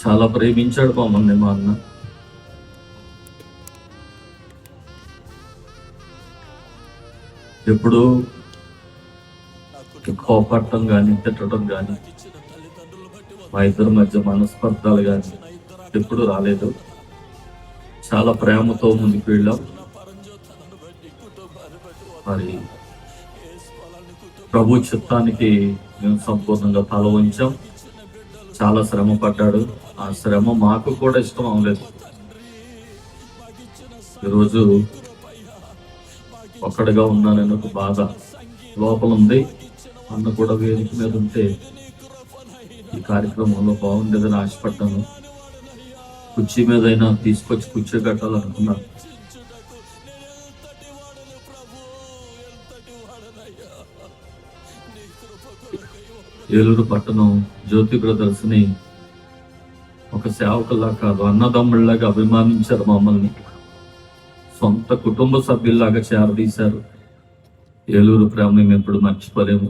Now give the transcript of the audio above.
చాలా ప్రేమించాడు మమ్మల్ని మా అన్న. ఎప్పుడు కోపడటం కానీ తిట్టడం కానీ మా ఇద్దరి మధ్య మనస్పర్ధాలు కానీ ఎప్పుడు రాలేదు. చాలా ప్రేమతో ముందుకు వెళ్ళాం. మరి ప్రభు చిత్తానికి మేము సంపూర్ణంగా తల వంచాం. చాలా శ్రమ పడ్డాడు. ఆ శ్రమ మాకు కూడా ఇష్టం అవ్వలేదు. ఈరోజు ఒక్కడిగా ఉన్నానని ఒక బాధ లోపల ఉంది. అన్న కూడా వేదిక మీద ఉంటే ఈ కార్యక్రమంలో బాగుండేదని ఆశపడ్డాను. కుర్చీ మీద అయినా తీసుకొచ్చి కూర్చో కట్టాలనుకున్నాను. ఏలూరు పట్టణం జ్యోతి బ్రదర్స్ ని ఒక సేవకుల్లా కాదు, అన్నదమ్ముళ్లాగా అభిమానించారు. మమ్మల్ని సొంత కుటుంబ సభ్యుల్లాగా చేరదీశారు. ఏలూరు ప్రేమని మేము ఎప్పుడు మర్చిపోలేము.